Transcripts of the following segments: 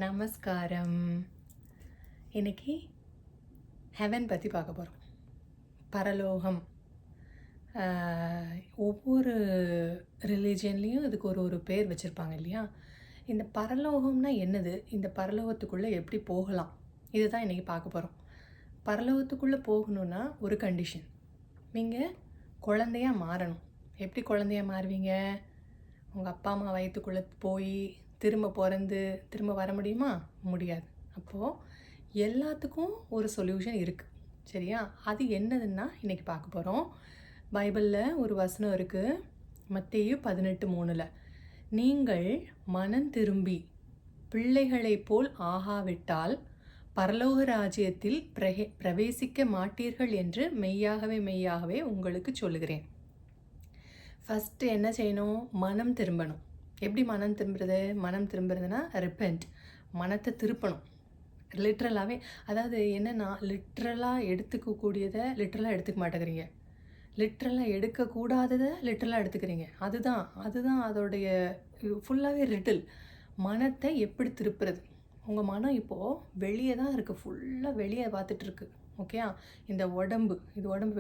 நமஸ்காரம். இன்னைக்கு ஹெவன் பற்றி பார்க்க போகிறோம். பரலோகம். ஒவ்வொரு ரிலீஜன்லேயும் இதுக்கு ஒரு பேர் வச்சுருப்பாங்க இல்லையா? இந்த பரலோகம்னா என்னது? இந்த பரலோகத்துக்குள்ளே எப்படி போகலாம்? இதுதான் இன்றைக்கி பார்க்க போகிறோம். பரலோகத்துக்குள்ளே போகணுன்னா ஒரு கண்டிஷன். நீங்கள் குழந்தையாக மாறணும். எப்படி குழந்தையாக மாறுவீங்க? உங்கள் அப்பா அம்மா வயிற்றுக்குள்ளே போய் திரும்ப பிறந்து திரும்ப வர முடியுமா? முடியாது. அப்போது எல்லாத்துக்கும் ஒரு சொல்யூஷன் இருக்குது. சரியா? அது என்னதுன்னா இன்றைக்கி பார்க்க போகிறோம். பைபிளில் ஒரு வசனம் இருக்குது. மத்தேயு 18:3. நீங்கள் மனம் திரும்பி பிள்ளைகளைப் போல் ஆகாவிட்டால் பரலோக ராஜ்யத்தில் பிரவேசிக்க மாட்டீர்கள் என்று மெய்யாகவே உங்களுக்கு சொல்லுகிறேன். ஃபஸ்ட்டு என்ன செய்யணும்? மனம் திரும்பணும். எப்படி மனம் திரும்புறது? மனம் திரும்புறதுன்னா ரிப்பெண்ட், மனத்தை திருப்பணும். லிட்ரலாகவே, அதாவது என்னென்னா, லிட்ரலாக எடுத்துக்கக்கூடியதை லிட்ரலாக எடுத்துக்க மாட்டேங்கிறீங்க, லிட்ரலாக எடுக்கக்கூடாததை லிட்ரலாக எடுத்துக்கிறீங்க. அதுதான் அதோடைய ஃபுல்லாகவே ரிட்டில். மனத்தை எப்படி திருப்புறது? உங்கள் மனம் இப்போது வெளியே தான் இருக்குது, ஃபுல்லாக வெளியே பார்த்துட்ருக்கு. ஓகே, இந்த உடம்பு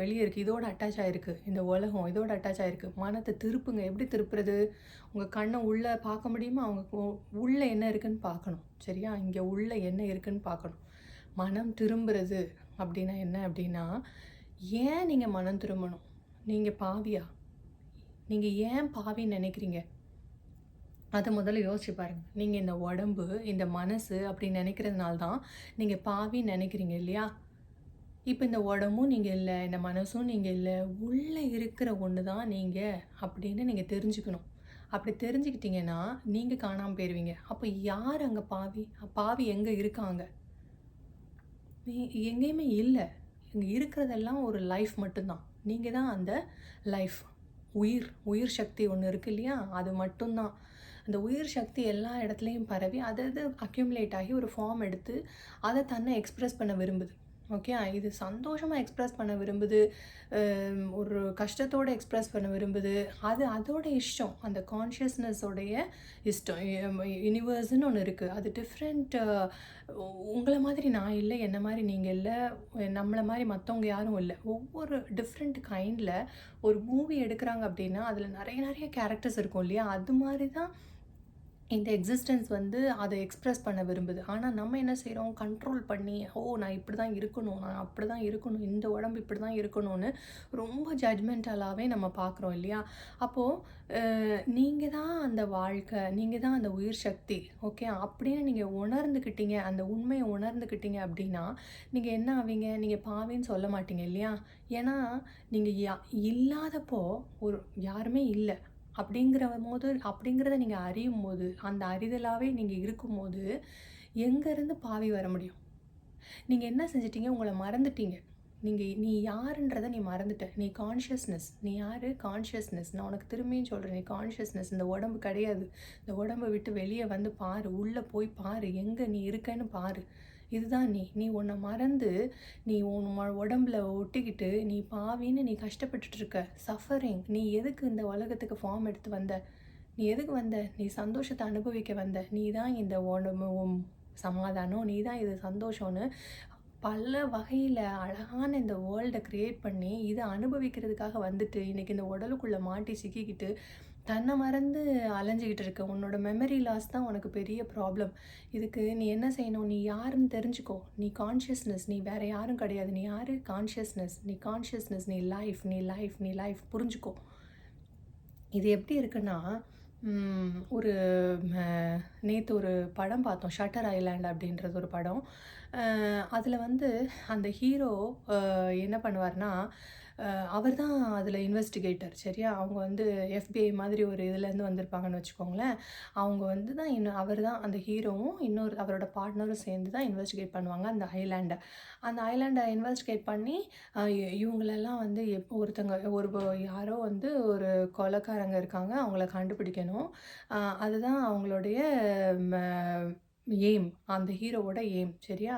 வெளியே இருக்குது, இதோட அட்டாச் ஆகிருக்கு. இந்த உலகம் இதோட அட்டாச் ஆகிருக்கு. மனத்தை திருப்புங்க. எப்படி திருப்புறது? உங்கள் கண்ணை உள்ளே பார்க்க முடியுமா? அவங்க உள்ளே என்ன இருக்குதுன்னு பார்க்கணும். சரியா? இங்கே உள்ளே என்ன இருக்குதுன்னு பார்க்கணும். மனம் திரும்புறது அப்படின்னா என்ன அப்படின்னா, ஏன் நீங்கள் மனம் திரும்பணும்? நீங்கள் பாவியா? நீங்கள் ஏன் பாவின்னு நினைக்கிறீங்க? அதை முதல்ல யோசிச்சு பாருங்கள். நீங்கள் இந்த உடம்பு, இந்த மனசு அப்படி நினைக்கிறதுனால தான் நீங்கள் பாவின்னு நினைக்கிறீங்க இல்லையா? இப்போ இந்த உடம்பும் நீங்கள் இல்லை, இந்த மனசும் நீங்கள் இல்லை, உள்ளே இருக்கிற ஒன்று தான் நீங்கள் அப்படின்னு நீங்கள் தெரிஞ்சுக்கணும். அப்படி தெரிஞ்சுக்கிட்டிங்கன்னா நீங்கள் காணாமல் போயிடுவீங்க. அப்போ யார் அங்கே பாவி? பாவி எங்கே இருக்காங்க? எங்கேயுமே இல்லை. இங்கே இருக்கிறதெல்லாம் ஒரு லைஃப் மட்டும்தான். நீங்கள் தான் அந்த லைஃப். உயிர் சக்தி ஒன்று இருக்குது இல்லையா? அது மட்டும்தான். அந்த உயிர் சக்தி எல்லா இடத்துலையும் பரவி அது அக்யூமுலேட் ஆகி ஒரு ஃபார்ம் எடுத்து அதை தன்னை எக்ஸ்ப்ரெஸ் பண்ண விரும்புது. ஓகே, இது சந்தோஷமாக எக்ஸ்ப்ரெஸ் பண்ண விரும்புது, ஒரு கஷ்டத்தோடு எக்ஸ்ப்ரெஸ் பண்ண விரும்புது. அதோட இஷ்டம், அந்த கான்ஷியஸ்னஸோடைய இஷ்டம். யூனிவர்ஸ்ன்னு ஒன்று இருக்குது. அது டிஃப்ரெண்ட். உங்களை மாதிரி நான் இல்லை, என்ன மாதிரி நீங்கள் இல்லை, நம்மளை மாதிரி மற்றவங்க யாரும் இல்லை. ஒவ்வொரு டிஃப்ரெண்ட் கைண்டில் ஒரு மூவி எடுக்கிறாங்க அப்படின்னா அதில் நிறைய கேரக்டர்ஸ் இருக்கும் இல்லையா? அது மாதிரி தான் இந்த எக்ஸிஸ்டன்ஸ் அதை எக்ஸ்ப்ரெஸ் பண்ண விரும்புது. ஆனால் நம்ம என்ன செய்கிறோம்? கண்ட்ரோல் பண்ணி, நான் இப்படி தான் இருக்கணும், நான் அப்படி தான் இருக்கணும், இந்த உடம்பு இப்படி தான் இருக்கணும்னு ரொம்ப ஜட்மெண்டலாகவே நம்ம பார்க்குறோம் இல்லையா? அப்போது நீங்கள் தான் அந்த வாழ்க்கை, நீங்கள் தான் அந்த உயிர் சக்தி. ஓகே, அப்படின்னு நீங்கள் உணர்ந்துக்கிட்டீங்க, அந்த உண்மையை உணர்ந்துக்கிட்டீங்க அப்படின்னா நீங்கள் என்ன ஆவீங்க? நீங்கள் பாவின்னு சொல்ல மாட்டீங்க இல்லையா? ஏன்னா நீங்கள் இல்லாதப்போ யாருமே இல்லை அப்படிங்கிறத நீங்கள் அறியும் போது, அந்த அறிதலாகவே நீங்கள் இருக்கும்போது எங்கேருந்து பாவி வர முடியும்? நீங்கள் என்ன செஞ்சிட்டீங்க? உங்களை மறந்துட்டீங்க. நீ யாருன்றதை நீ மறந்துட்ட. நீ கான்ஷியஸ்னஸ். நீ யார்? கான்ஷியஸ்னஸ். நான் உனக்கு திரும்பியும் சொல்கிறேன், நீ கான்ஷியஸ்னஸ். இந்த உடம்பு கிடையாது. இந்த உடம்பை விட்டு வெளியே வந்து பாரு, உள்ளே போய் பாரு, எங்கே நீ இருக்கன்னு பாரு. இதுதான் நீ உன்னை மறந்து நீ உன் உடம்புல ஒட்டிக்கிட்டு நீ பாவின்னு நீ கஷ்டப்பட்டுட்டு இருக்க. சஃபரிங். நீ எதுக்கு இந்த உலகத்துக்கு ஃபார்ம் எடுத்து வந்த? நீ எதுக்கு வந்த? நீ சந்தோஷத்தை அனுபவிக்க வந்த. நீ தான் இந்த உடம்பு சமாதானம், நீ தான் இது சந்தோஷம்னு பல வகையில் அழகான இந்த வேர்ல்டை க்ரியேட் பண்ணி இதை அனுபவிக்கிறதுக்காக வந்துட்டு இன்றைக்கி இந்த உடலுக்குள்ளே மாட்டி சிக்கிக்கிட்டு தன்னை மறந்து அலைஞ்சிக்கிட்டு இருக்க. உன்னோட மெமரி லாஸ் தான் உனக்கு பெரிய ப்ராப்ளம். இதுக்கு நீ என்ன செய்யணும்? நீ யாருன்னு தெரிஞ்சுக்கோ. நீ கான்ஷியஸ்னஸ். நீ வேறு யாரும் கிடையாது. நீ யார்? கான்ஷியஸ்னஸ். நீ கான்ஷியஸ்னஸ். நீ லைஃப். புரிஞ்சுக்கோ. இது எப்படி இருக்குன்னா, நேற்று ஒரு படம் பார்த்தோம், ஷட்டர் ஐலாண்ட் அப்படின்றது ஒரு படம். அதில் அந்த ஹீரோ என்ன பண்ணுவார்னா, அவர் தான் அதில் இன்வெஸ்டிகேட்டர். சரியா? அவங்க FBI மாதிரி ஒரு இதுலேருந்து வந்திருப்பாங்கன்னு வச்சுக்கோங்களேன். அவங்க தான் அவர் தான் அந்த ஹீரோவும் அவரோட பார்ட்னரும் சேர்ந்து தான் இன்வெஸ்டிகேட் பண்ணுவாங்க அந்த ஐலாண்டை இன்வெஸ்டிகேட் பண்ணி இவங்களெல்லாம் யாரோ ஒரு கொலைக்காரங்க இருக்காங்க, அவங்கள கண்டுபிடிக்கணும். அதுதான் அவங்களுடைய அந்த ஹீரோவோட சரியா?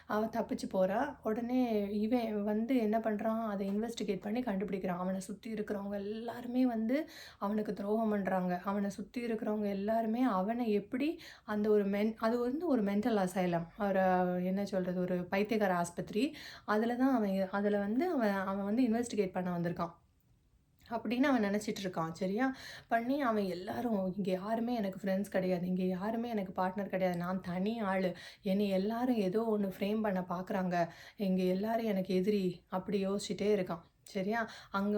அவ தப்பிச்சு போறா. உடனே இவன் வந்து என்ன பண்றான், அத இன்வெஸ்டிகேட் பண்ணி கண்டுபிடிக்கிறான். அவன சுத்தி இருக்கிறவங்க எல்லாருமே வந்து அவனுக்கு துரோகம் பண்றாங்க. அவன சுத்தி இருக்கிறவங்க எல்லாருமே அவன எப்படி அந்த ஒரு அது வந்து ஒரு மென்டல் அசைலம். ஒரு என்ன சொல்றது, ஒரு பைத்தியக்கார ஆஸ்பத்திரி. அதுல தான் அதுல வந்து அவன் அவன் வந்து இன்வெஸ்டிகேட் பண்ண வந்திருக்கான். அப்படின்னு அவன் நெனச்சிட்டு இருக்கான். சரியா? பண்ணி அவன் எல்லாரும் இங்க யாருமே எனக்கு ஃப்ரெண்ட்ஸ் கிடையாது. இங்க யாருமே எனக்கு பார்ட்னர் கிடையாது. நான் தனி ஆளு. என்னைய எல்லாரும் ஏதோ ஒண்ணு ஃப்ரேம் பண்ண பார்க்குறாங்க. இங்க எல்லாரும் எனக்கு எதிரி. அப்படி யோசிச்சுட்டே இருக்கான். சரியா?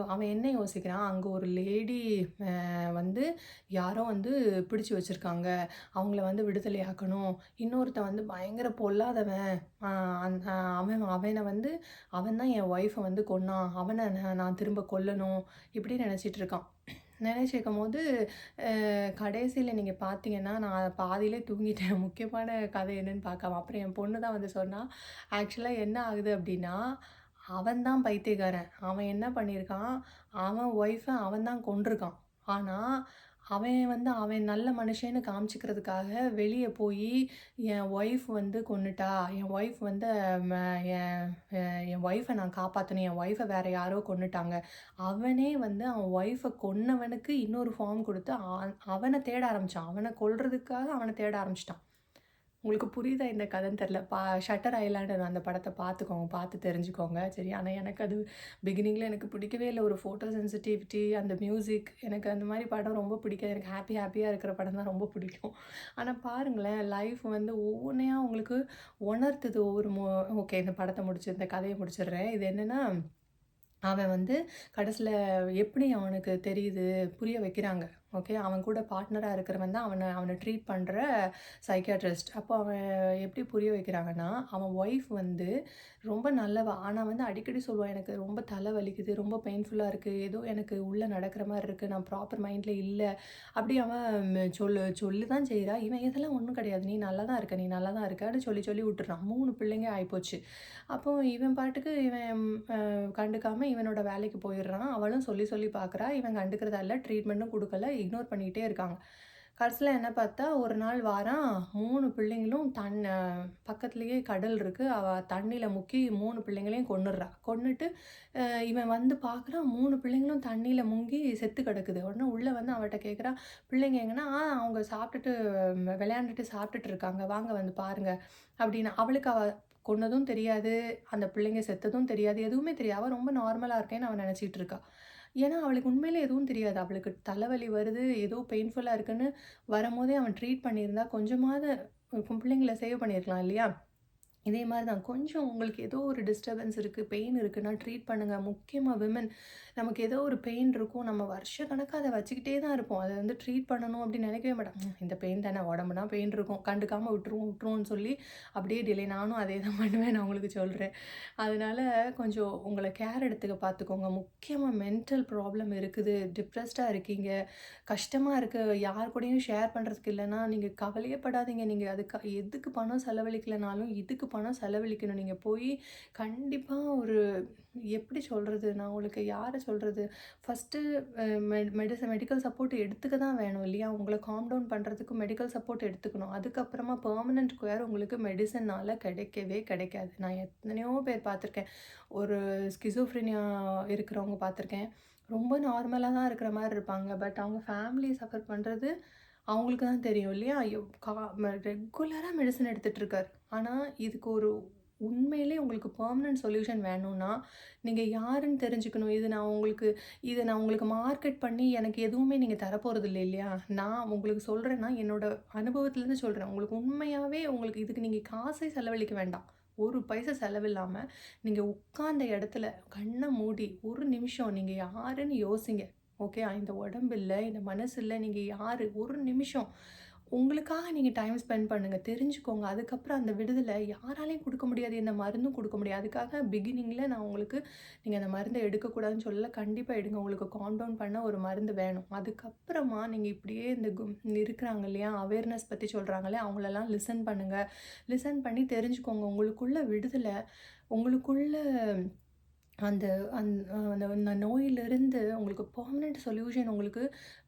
அவன் என்ன யோசிக்கிறான், அங்க ஒரு லேடி அ வந்து யாரோ வந்து பிடிச்சு வச்சிருக்காங்க. அவங்கள வந்து விடுதலையாக்கணும். இன்னொருத்தன் வந்து பயங்கர பொல்லாதவன். அ அந் அ அவன் அவன வந்து அவன் தான் என் ஒய்ஃப வந்து கொன்னான். அவன நான் திரும்ப கொல்லணும். இப்படி நினச்சிட்டு இருக்கான். நினச்சிருக்கும்போது கடைசியில நீங்க பார்த்தீங்கன்னா, நான் பாதியிலே தூங்கிட்டேன். முக்கியமான கதை என்னன்னு பார்க்காம. அப்புறம் என் பொண்ணு தான் வந்து சொன்னா, ஆக்சுவலா என்ன ஆகுது அப்டின்னா, அவன் தான் பைத்தியக்காரன். அவன் என்ன பண்ணியிருக்கான், அவன் ஒய்ஃப அவன் தான் கொன்றுக்கான். ஆனா, அவன் வந்து அவன் நல்ல மனுஷன்னு காமிச்சுக்கிறதுக்காக வெளிய போயி, என் ஒய்ஃப் வந்து கொன்னுட்டா. என் ஒய்ஃப் வந்து ம என் அ என் ஒய்ஃப நான் காப்பாத்தணும். என் ஒய்ஃப வேற யாரோ கொன்னுட்டாங்க. அவனே வந்து அவன் ஒய்ஃப கொன்னவனுக்கு இன்னொரு ஃபார்ம் குடுத்து, அவன தேட ஆரம்பிச்சான். அவன கொல்றதுக்காக அவன தேட ஆரம்பிச்சுட்டான். உங்களுக்கு புரியுதா இந்த கதைன்னு தெரியல. ஷட்டர் ஐலாண்ட் அந்த படத்த பார்த்துக்கோங்க. பார்த்து தெரிஞ்சுக்கோங்க. சரி. ஆனா எனக்கு அது பிகினிங்ல எனக்கு பிடிக்கவே இல்ல. ஒரு ஃபோட்டோ சென்சிட்டிவிட்டி, அந்த மியூசிக் எனக்கு அந்த மாரி படம் ரொம்ப பிடிக்காது. எனக்கு ஹேப்பியா இருக்கிற படம் தான் ரொம்ப பிடிக்கும். ஆனா பாருங்களேன், லைஃப் வந்து ஒவ்வொன்னையா உங்களுக்கு உணர்த்துது. ஒவ்வொரு ஓகே, இந்த படத்த இந்த கதைய முடிச்சிடுறேன். இது என்னன்னா, அவன் வந்து கடைசில எப்படி அவனுக்கு தெரியுது, புரிய வைக்கிறாங்க. ஓகே. அவன் கூட பார்ட்னரா இருக்கிறவன் தான் அவன ட்ரீட் பண்ற சைக்கியாட்ரிஸ்ட். அப்போ அவன் எப்படி புரிய வைக்கிறாங்கன்னா, அவன் ஒய்ஃப் வந்து ரொம்ப நல்லவ. ஆனா வந்து அடிக்கடி சொல்லுவா, "எனக்கு ரொம்ப தலை வலிக்குது, ரொம்ப பெயின்ஃபுல்லா இருக்கு. ஏதோ எனக்கு உள்ள நடக்கிற மாரி இருக்கு. நான் ப்ராப்பர் மைண்ட்ல இல்ல." அப்படி அவன் சொல்லு தான் செய்றா. இவன் இதெல்லாம் ஒண்ணும் கிடையாது. "நீ நல்லா தான் இருக்க, நீ நல்லா தான் இருக்கன்னு" சொல்லி சொல்லி விட்டுறான். 3 பிள்ளைங்க ஆயிப்போச்சு. அப்போ இவன் பாட்டுக்கு இவன் கண்டுக்காம இவனோட வேலைக்கு போயிடுறான். அவளும் சொல்லி சொல்லி பார்க்குறா. இவன் கண்டுக்கிறதா இல்ல. ட்ரீட்மெண்ட்டும் குடுக்கல. இக்னோர் பண்ணிக்கிட்டே இருக்காங்க. கடைசில என்ன பார்த்தா, ஒரு நாள் வாரான். 3 பிள்ளைங்களும் பக்கத்திலேயே கடல் இருக்கு. அவ தண்ணீல முக்கி 3 பிள்ளைங்களையும் கொன்னுடுறா. கொன்னுட்டு இவன் வந்து பார்க்குறான். 3 பிள்ளைங்களும் தண்ணீல முங்கி செத்து கிடக்குது. உடனே உள்ள வந்து அவட்ட கேட்குறா, "பிள்ளைங்க எங்கன்னா?" அவங்க சாப்பிட்டுட்டு விளையாண்டுட்டு சாப்பிட்டுட்டு இருக்காங்க. வாங்க வந்து பாருங்க." அப்படின்னு. அவளுக்கு அவ கொன்னதும் தெரியாது. அந்த பிள்ளைங்க செத்ததும் தெரியாது. எதுவுமே தெரியாது. அவ ரொம்ப நார்மலா இருக்கேன்னு அவ நெனச்சிட்டு இருக்கா. ஏன்னா, அவளுக்கு உண்மையிலே எதுவும் தெரியாது. அவளுக்கு தலைவலி வருது, ஏதோ பெயின்ஃபுல்லா இருக்குன்னு வரும்போதே அவன் ட்ரீட் பண்ணியிருந்தா கொஞ்சமாவது பிள்ளைங்கள சேவ் பண்ணியிருக்கலாம் இல்லையா? இதே மாரி தான். கொஞ்சம் உங்களுக்கு ஏதோ ஒரு டிஸ்டர்பன்ஸ் இருக்கு, பெயின் இருக்குன்னா ட்ரீட் பண்ணுங்க. முக்கியமா விமன் நமக்கு ஏதோ ஒரு பெயின் இருக்கும். நம்ம வருஷக்கணக்கா அத வச்சுக்கிட்டே தான் இருப்போம். அத வந்து ட்ரீட் பண்ணணும் அப்படின்னு நினைக்கவே மாட்டோம். இந்த பெயின் தானே, உடம்புனா பெயின் இருக்கும். கண்டுக்காம விட்டுருவோம்ன்னு சொல்லி அப்படியே டிலே. நானும் அதே தான் பண்ணுவேன். நான் உங்களுக்கு சொல்றேன். அதனால கொஞ்சம் உங்கள கேர் எடுத்துக்க பார்த்துக்கோங்க. முக்கியமா மென்டல் ப்ராப்ளம் இருக்குது, டிப்ரெஸ்டா இருக்கீங்க, கஷ்டமா இருக்கு, யார் கூடயும் ஷேர் பண்றதுக்கு இல்லன்னா, நீங்க கவலையே படாதீங்க. நீங்க அதுக்கு எதுக்கு பணம் செலவழிக்கலனாலும், இதுக்கு பணம் செலவழிக்கணும். நீங்க போயி கண்டிப்பா ஒரு எப்படி சொல்றது? நான் உங்களுக்கு யார சொல்றது? ஃபர்ஸ்ட்டு அ மெடிக்கல் சப்போர்ட் எடுத்துக்க தான் வேணும் இல்லையா? உங்கள காம் டவுன் பண்றதுக்கு மெடிக்கல் சப்போர்ட் எடுத்துக்கணும். அதுக்கப்புறமா பெர்மனன்ட் கேர் உங்களுக்கு மெடிசினால கிடைக்கவே கிடைக்காது. நான் எத்தனையோ பேர் பார்த்துருக்கேன். ஒரு ஸ்கிசோஃப்ரினியா இருக்கிறவங்க பார்த்துருக்கேன். ரொம்ப நார்மலா தான் இருக்கிற மாரி இருப்பாங்க. பட் அவங்க ஃபேமிலி சஃபர் பண்றது அவங்களுக்கு தான் தெரியும் இல்லையா? ரெகுலரா மெடிசின் எடுத்துட்டு இருக்காரு. ஆனா, இதுக்கு ஒரு உண்மையிலே உங்களுக்கு பெர்மனன்ட் சொல்யூஷன் வேணும்னா, நீங்க யாருன்னு தெரிஞ்சுக்கணும். இத நான் உங்களுக்கு மார்க்கெட் பண்ணி எனக்கு எதுவுமே நீங்க தரப்போறதில்ல இல்லையா? நான் உங்களுக்கு சொல்றேன்னா, என்னோட அனுபவத்திலருந்து சொல்றேன். உங்களுக்கு உண்மையாவே உங்களுக்கு இதுக்கு நீங்க காசே செலவழிக்க வேண்டாம். ஒரு பைசா செலவில்லாம, நீங்க உட்கார்ந்த இடத்துல கண்ண மூடி, ஒரு நிமிஷம் நீங்க யாருன்னு யோசிங்க. ஓகே. இந்த உடம்பு இல்ல, இந்த மனசு இல்ல. நீங்க யாரு? ஒரு நிமிஷம் உங்களுக்காக நீங்க டைம் ஸ்பெண்ட் பண்ணுங்க. தெரிஞ்சுக்கோங்க. அதுக்கப்புறம் அந்த விடுதலை யாராலயும் குடுக்க முடியாது. எந்த மருந்தும் குடுக்க முடியாது. அதுக்காக பிகினிங்ல நான் உங்களுக்கு நீங்க அந்த மருந்த எடுக்கக்கூடாதுன்னு சொல்லல. கண்டிப்பா எடுங்க. உங்களுக்கு காம் டவுன் பண்ண ஒரு மருந்து வேணும். அதுக்கப்புறமா நீங்க இப்படியே இந்த இருக்கிறாங்க இல்லையா? அவேர்னஸ் பத்தி சொல்றாங்களே, அவங்களலாம் லிசன் பண்ணுங்க. லிசன் பண்ணி தெரிஞ்சுக்கோங்க. உங்களுக்குள்ள விடுதலை, உங்களுக்குள்ள அந்த அந் அந்த அந்த நோயிலிருந்து உங்களுக்கு பெர்மனன்ட் சொல்யூஷன் உங்களுக்கு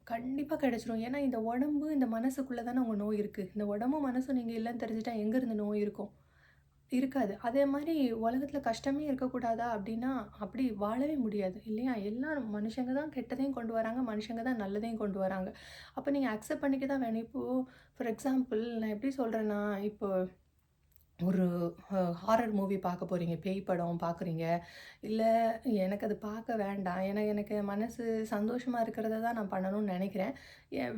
கண்டிப்பா கிடைச்சிரும். ஏன்னா, இந்த உடம்பு, இந்த மனசுக்குள்ள தானே உங்க நோய் இருக்கு. இந்த உடம்பும், மனசும் நீங்க இல்லன்னு தெரிஞ்சுட்டா எங்கேருந்து நோய் இருக்கும்? இருக்காது. அதே மாரி உலகத்தில கஷ்டமே இருக்கக்கூடாதா அப்டின்னா, அப்படி வாழவே முடியாது இல்லையா? எல்லாரும் மனுஷங்க தான் கெட்டதையும் கொண்டு வராங்க, மனுஷங்க தான் நல்லதையும் கொண்டு வராங்க. அப்ப நீங்க அக்செப்ட் பண்ணிக்க தான் வேணும். இப்போ ஃபார் எக்ஸாம்பிள் நான் எப்படி சொல்றேன்னா, இப்போ ஒரு ஹாரர் மூவி பார்க்க போறீங்க. பேய் படம் பார்க்குறீங்க. இல்ல எனக்கு அது பார்க்க வேண்டாம். ஏன்னா எனக்கு என் மனசு சந்தோஷமா இருக்கிறத தான் நான் பண்ணணும்னு நெனைக்கிறேன்.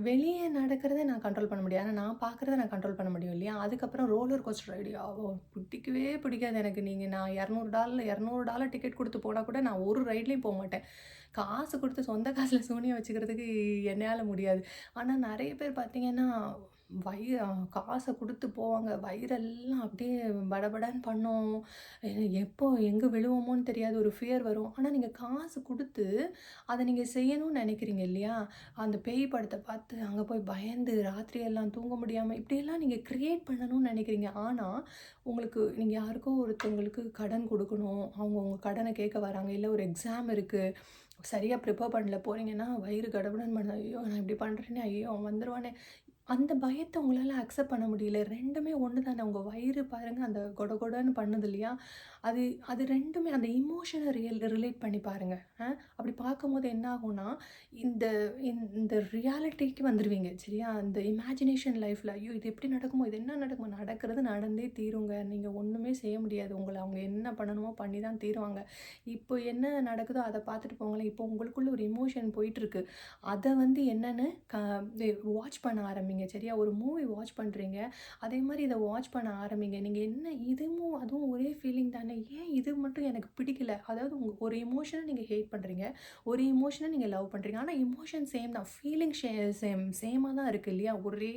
வெளிய நடக்கிறத நான் கண்ட்ரோல் பண்ண முடியாது. ஆனா நான் பார்க்குறத நான் கண்ட்ரோல் பண்ண முடியும் இல்லையா? அதுக்கப்புறம் ரோலர் கோஸ்டர் ரைடு பிடிக்கவே பிடிக்காது எனக்கு. நான் $200 டிக்கெட் குடுத்து போனா கூட நான் ஒரு ரைட்லயும் போமாட்டேன். காசு குடுத்து சொந்த காசுல சூனியம் வச்சுக்கிறதுக்கு என்னால முடியாது. ஆனா நெறைய பேர் பார்த்தீங்கன்னா, காச குடுத்து போவாங்க. வயிறெல்லாம் அப்படியே படபடன்னு பண்ணும். எப்போ எங்க விழுவோமோன்னு தெரியாது. ஒரு ஃபியர் வரும். ஆனா நீங்க காசு குடுத்து, அத நீங்க செய்யணும்னு நெனைக்கிறீங்க இல்லையா? அந்த பேய் படத்த பார்த்து அங்க போய் பயந்து ராத்திரி எல்லாம் தூங்க முடியாம, இப்படியெல்லாம் நீங்க கிரியேட் பண்ணணும்னு நெனைக்கிறீங்க. ஆனா, நீங்க யாருக்கோ ஒருத்தவங்களுக்கு கடன் குடுக்கணும். அவங்க உங்க கடன கேட்க வராங்க. இல்ல ஒரு எக்ஸாம் இருக்கு. சரியா ப்ரிப்பேர் பண்ணல. போறீங்கன்னா, வயிறு கடபடன்னு பண்ணுது. ஐயோ! நான் இப்படி பண்றேனே! ஐயோ! அவன் வந்துருவானே! அந்த பயத்த உங்களால அக்செப்ட் பண்ண முடியல. 2மே ஒண்ணு தானே. உங்க வயிறு பாருங்க அந்த கொட கொடன்னு பண்ணுது இல்லையா? அது அது 2மே அந்த எமோஷன ரிலேட் பண்ணி பாருங்க. அப்படி பார்க்கும்போது என்ன ஆகும்னா, இந்த இந்த ரியாலிட்டிக்கு வந்துருவீங்க. சரியா? இந்த இமேஜினேஷன் லைஃப்ல ஐயோ! இது எப்படி நடக்குமோ? இது என்ன நடக்குமோ? நடக்கிறது நடந்தே தீருங்க. நீங்க ஒண்ணுமே செய்ய முடியாது. அவங்க என்ன பண்ணணுமோ பண்ணி தான் தீருவாங்க. இப்போ என்ன நடக்குதோ அத பார்த்துட்டு போங்களேன். இப்போ உங்களுக்குள்ள ஒரு எமோஷன் போயிட்டுருக்கு. அத வந்து என்னன்னு வாட்ச் பண்ண ஆரம்பிங்க. சரியா? ஒரு மூவி வாட்ச் பண்றீங்க. அதே மாரி இத வாட்ச் பண்ண ஆரம்பிங்க. நீங்க என்ன இதுவும் அதுவும் ஒரே ஃபீலிங் தானே. ஏன் இது மட்டும் எனக்கு பிடிக்கல? அதாவது ஒரு எமோஷன நீங்க ஹேட் பண்றீங்க. ஒரு எமோஷன நீங்க லவ் பண்றீங்க. ஆனா எமோஷன் சேம் தான். ஃபீலிங் சேமா தான் இருக்கு இல்லையா? ஒரே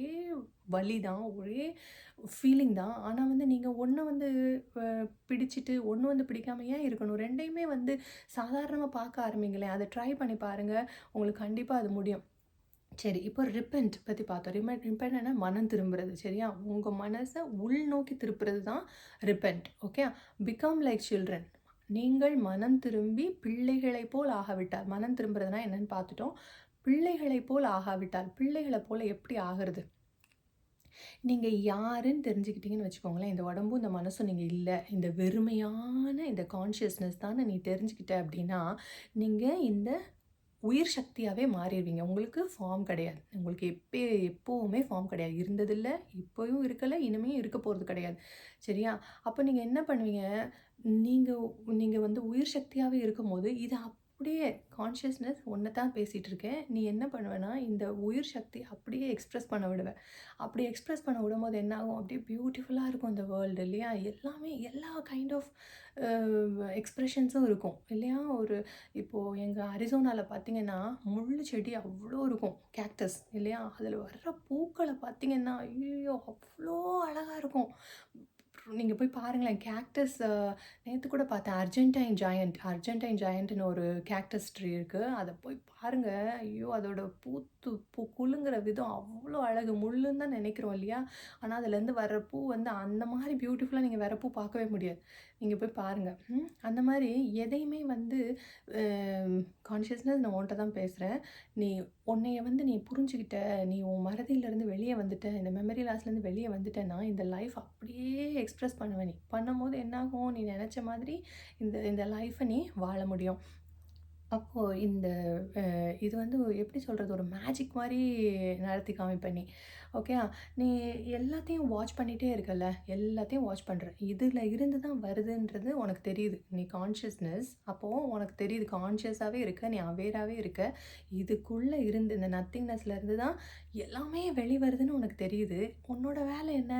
வலி தான். ஒரே ஃபீலிங் தான். ஆனா வந்து நீங்க ஒண்ண வந்து அ பிடிச்சுட்டு, ஒண்ணு வந்து பிடிக்காம ஏன் இருக்கணும்? 2யுமே வந்து சாதாரணமா பார்க்க ஆரம்பிங்களேன். அத ட்ரை பண்ணி பாருங்க. உங்களுக்கு கண்டிப்பா அது முடியும். சரி, இப்போ ரிப்பென்ட் பத்தி பார்த்தோம். ரிப்பென்ட்னா மனம் திரும்புறது. சரியா? உங்க மனச உள்நோக்கி திருப்புறது தான் repent. Okay. Become like children. நீங்கள் மனம் திரும்பி பிள்ளைகளைப் போல் ஆகாவிட்டால், மனம் திரும்புறதுனா என்னன்னு பார்த்துட்டோம். பிள்ளைகளைப் போல் ஆகாவிட்டால், பிள்ளைகள போல எப்படி ஆகுறது? நீங்க யாருன்னு தெரிஞ்சுக்கிட்டீங்கன்னு வச்சுக்கோங்களேன், இந்த உடம்பும், இந்த மனசும் நீங்க இல்ல. இந்த வெறுமையான இந்த கான்ஷியஸ்னஸ் தான்னு நீ தெரிஞ்சுக்கிட்ட அப்படின்னா, நீங்க இந்த உயிர் சக்தியாவே மாறிருவீங்க. உங்களுக்கு ஃபார்ம் கிடையாது. உங்களுக்கு எப்பவுமே ஃபார்ம் கிடையாது. இருந்ததில்ல, இப்பயும் இருக்கல, இனிமேயும் இருக்க போறது கிடையாது. சரியா? அப்ப நீங்க என்ன பண்ணுவீங்க? நீங்க நீங்க வந்து உயிர் சக்தியாவே இருக்கும்போது, இது அப்படியே கான்ஷியஸ்னஸ் ஒண்ண தான் பேசிட்டு இருக்கேன். நீ என்ன பண்ணுவன்னா, இந்த உயிர் சக்தி அப்படியே எக்ஸ்பிரஸ் பண்ண விடுவ. அப்படி எக்ஸ்பிரஸ் பண்ண விடும்போது என்ன ஆகும்? அப்படியே பியூட்டிஃபுல்லா இருக்கும் இந்த வேர்ல்டு இல்லையா? எல்லாமே எல்லா கைண்ட் ஆஃப் அ எக்ஸ்பிரஷன்ஸும் இருக்கும் இல்லையா? இப்போ எங்க அரிசோனால பார்த்தீங்கன்னா, முள்ளு செடி அவ்ளோ இருக்கும். கேக்டஸ் இல்லையா? அதில வர்ற பூக்கள பார்த்தீங்கன்னா, ஐய்யயோ! அவ்ளோ அழகா இருக்கும். நீங்க போய் பாருங்களேன். கேக்டஸ் நேத்து கூட பார்த்தேன். அர்ஜென்டைன் ஜாயண்ட்ன்னு ஒரு கேக்டஸ் ட்ரீ இருக்கு. அத போய் பாருங்க. ஐயோ! அதோட குலுங்குற விதம் அவ்ளோ அழகு. முள்ளுன்னு தான் நெனைக்கிறோம் இல்லையா? ஆனா அதுலேருந்து வர்ற பூ வந்து அந்த மாரி பியூட்டிஃபுல்லா நீங்க வேற பூ பார்க்கவே முடியாது. நீங்க போய் பாருங்க. அந்த மாரி எதையுமே வந்து அ கான்ஷியஸ்னஸ் நான் உன்ட்ட தான் பேசுறேன். நீ உன்னைய வந்து நீ புரிஞ்சுகிட்ட, நீ உன் மறதியிலருந்து வெளிய வந்துட்ட, இந்த மெமரி லாஸ்லேருந்து வெளிய வந்துட்டன்னா, இந்த லைஃப் அப்படியே எக்ஸ்பிரஸ் பண்ணுவ நீ. பண்ணும்போது என்னாகும்? நீ நெனச்ச மாதிரி இந்த இந்த லைஃப நீ வாழ முடியும். அப்போ இந்த இது வந்து எப்படி சொல்றது? ஒரு மேஜிக் மாரி நடத்தி காமிப்ப நீ. ஓகேயா? நீ எல்லாத்தையும் வாட்ச் பண்ணிட்டே இருக்கல்ல. எல்லாத்தையும் வாட்ச் பண்ற. இதுல இருந்து தான் வருதுன்றது உனக்கு தெரியுது. நீ கான்ஷியஸ்னஸ் அப்போ உனக்கு தெரியுது. கான்ஷியஸாவே இருக்க. நீ அவேராவே இருக்க. இதுக்குள்ள இருந்து இந்த நத்திங்னஸ்ல இருந்து தான் எல்லாமே வெளிவருதுன்னு உனக்கு தெரியுது. உன்னோட வேலை என்ன?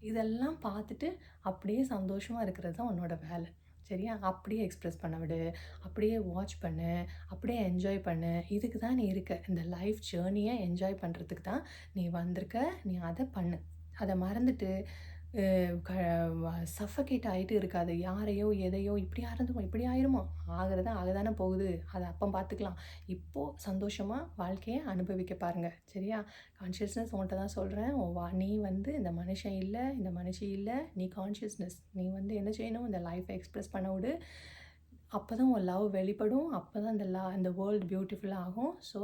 இதெல்லாம் பார்த்துட்டு அப்படியே சந்தோஷமா இருக்கிறது தான் உன்னோட வேலை. சரியா? அப்படியே எக்ஸ்பிரஸ் பண்ண விடு. அப்படியே வாட்ச் பண்ணு. அப்படியே என்ஜாய் பண்ணு. இதுக்கு தான் நீ இருக்க. இந்த லைஃப் ஜர்னிய என்ஜாய் பண்றதுக்கு தான் நீ வந்திருக்க. நீ அத பண்ணு. அத மறந்துட்டு அ க சஃபகேட் ஆயிட்டு இருக்காத. யாரையோ, எதையோ இப்படி ஆயிருந்துமோ, இப்படி ஆயிருமோ, ஆகுறது ஆகதானே போகுது. அத அப்ப பார்த்துக்கலாம். இப்போ சந்தோஷமா வாழ்க்கைய அனுபவிக்க பாருங்க. சரியா? கான்ஷியஸ்னஸ் உன்ட்ட தான் சொல்றேன். நீ வந்து இந்த மனுஷன் இல்ல, இந்த மனுஷி இல்ல. நீ கான்ஷியஸ்னஸ். நீ வந்து என்ன செய்யணும்? இந்த லைஃப்ப எக்ஸ்பிரஸ் பண்ண விடு. அப்போ தான் உன் லவ் வெளிப்படும். அப்போ தான் இந்த வேர்ல்டு பியூட்டிஃபுல்லாக ஆகும். ஸோ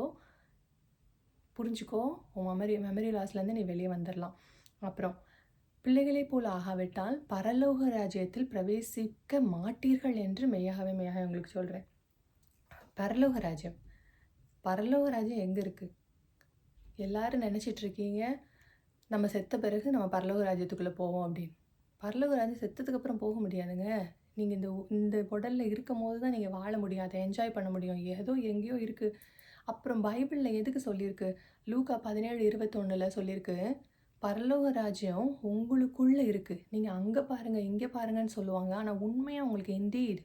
புரிஞ்சுக்கோ, உன் மெமரி லாஸ்லேருந்து நீ வெளியே வந்துடலாம். அப்புறம் பிள்ளைகளைப் போல் ஆகாவிட்டால் பரலோக ராஜ்யத்தில் பிரவேசிக்க மாட்டீர்கள் என்று மெய்யாகவே உங்களுக்கு சொல்கிறேன். பரலோக ராஜ்யம் எங்கே இருக்குது? எல்லாரும் நினச்சிட்ருக்கீங்க நம்ம செத்த பிறகு நம்ம பரலோக ராஜ்யத்துக்குள்ளே போவோம் அப்படின்னு. பரலோக ராஜ்யம் செத்ததுக்கு அப்புறம் போக முடியாதுங்க. நீங்கள் இந்த உடலில் இருக்கும் போது தான் நீங்கள் வாழ முடியும், அதை என்ஜாய் பண்ண முடியும். ஏதோ எங்கேயோ இருக்குது. அப்புறம் பைபிளில் எதுக்கு சொல்லியிருக்கு? லூக்கா 17:21 சொல்லியிருக்கு, பரலோக ராஜ்யம் உங்களுக்குள்ளே இருக்குது, நீங்கள் அங்கே பாருங்கள் இங்கே பாருங்கன்னு சொல்லுவாங்க. ஆனால் உண்மையாக உங்களுக்கு indeed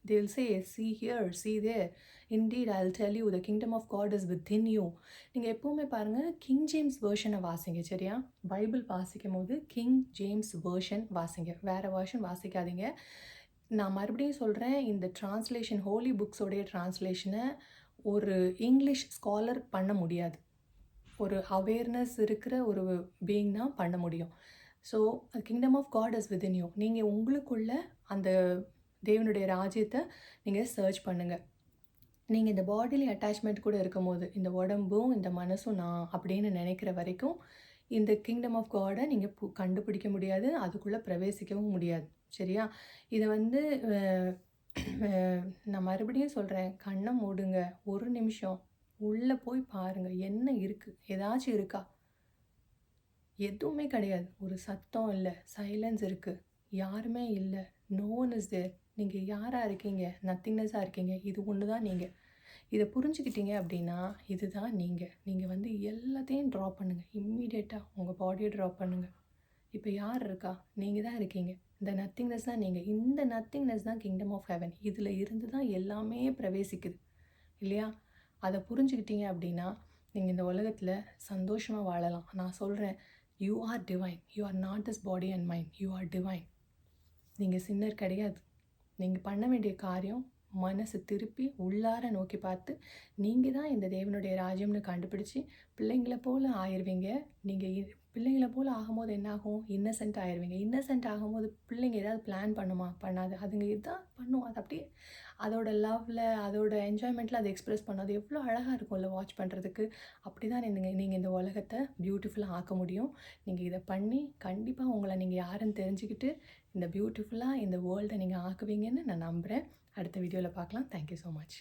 they will say, see here, see there, indeed I'll tell you the kingdom of God is within you. நீங்கள் எப்போவுமே பாருங்கள், கிங் ஜேம்ஸ் வேர்ஷனை வாசிங்க. சரியா? பைபிள் வாசிக்கும் போது கிங் ஜேம்ஸ் வேர்ஷன் வாசிங்க, வேறு வேர்ஷன் வாசிக்காதீங்க. நான் மறுபடியும் சொல்கிறேன், இந்த டிரான்ஸ்லேஷன் ஹோலி புக்ஸோடைய டிரான்ஸ்லேஷனை ஒரு இங்கிலீஷ் ஸ்காலர் பண்ண முடியாது. ஒரு அவேர்னஸ் இருக்கிற ஒரு பீயிங் தான் பண்ண முடியும். So kingdom of God is within you. நீங்கள் உங்களுக்குள்ள அந்த தேவனுடைய ராஜ்யத்தை நீங்கள் சர்ச் பண்ணுங்கள். நீங்கள் இந்த பாடிலி அட்டாச்மெண்ட் கூட இருக்கும் போது, இந்த உடம்பும் இந்த மனசும் நான் அப்படின்னு நினைக்கிற வரைக்கும் இந்த கிங்டம் ஆஃப் காடை நீங்கள் கண்டுபிடிக்க முடியாது, அதுக்குள்ளே பிரவேசிக்கவும் முடியாது. சரியா? இதை நான் மறுபடியும் சொல்கிறேன், கண்ணை மூடுங்க, ஒரு நிமிஷம் உள்ளே போய் பாருங்கள், என்ன இருக்குது, ஏதாச்சும் இருக்கா? எதுவுமே கிடையாது. ஒரு சத்தம் இல்லை, சைலன்ஸ் இருக்குது, யாருமே இல்லை, நோ ஒன் இஸ் தேர். நீங்கள் யாராக இருக்கீங்க? நத்திங்னஸாக இருக்கீங்க. இது ஒன்று தான் நீங்கள். இதை புரிஞ்சுக்கிட்டீங்க அப்படின்னா இதுதான் நீங்கள் எல்லாத்தையும் ட்ராப் பண்ணுங்கள். இம்மீடியட்டாக உங்கள் பாடியை ட்ராப் பண்ணுங்கள். இப்போ யார் இருக்கா? நீங்கள் தான் இருக்கீங்க. இந்த நத்திங்னஸ் தான் நீங்கள். இந்த நத்திங்னஸ் தான் கிங்டம் ஆஃப் ஹெவன். இதில் இருந்து தான் எல்லாமே பிரவேசிக்குது இல்லையா? அதை புரிஞ்சுக்கிட்டீங்க அப்படின்னா நீங்கள் இந்த உலகத்தில் சந்தோஷமாக வாழலாம். நான் சொல்கிறேன், you are divine. You are not this body and mind. You are divine. நீங்கள் சின்னர் கிடையாது. நீங்கள் பண்ண வேண்டிய காரியம், மனசு திருப்பி உள்ளார நோக்கி பார்த்து நீங்கள் தான் இந்த தேவனுடைய ராஜ்யம்னு கண்டுபிடிச்சி பிள்ளைங்களை போல் ஆயிடுவீங்க. நீங்கள் பிள்ளைங்களை போல் ஆகும்போது என்னாகும்? இன்னசென்ட் ஆயிடுவீங்க. இன்னசென்ட் ஆகும்போது பிள்ளைங்க ஏதாவது பிளான் பண்ணுமா? பண்ணாது. அதுங்க இதுதான் பண்ணும். அது அப்படியே அதோட லவ்வில், அதோட என்ஜாய்மெண்ட்டில் அதை எக்ஸ்ப்ரெஸ் பண்ணும். அது எவ்வளோ அழகாக இருக்கும்ல வாட்ச் பண்ணுறதுக்கு. அப்படி தான் நீங்கள் இந்த உலகத்தை பியூட்டிஃபுல்லாக ஆக்க முடியும். நீங்கள் இதை பண்ணி கண்டிப்பாக உங்களை நீங்கள் யாருன்னு தெரிஞ்சுக்கிட்டு இந்த பியூட்டிஃபுல்லாக இந்த வேர்ல்டை நீங்கள் ஆக்குவீங்கன்னு நான் நம்புகிறேன். அடுத்த வீடியோவில் பார்க்கலாம். Thank you so much.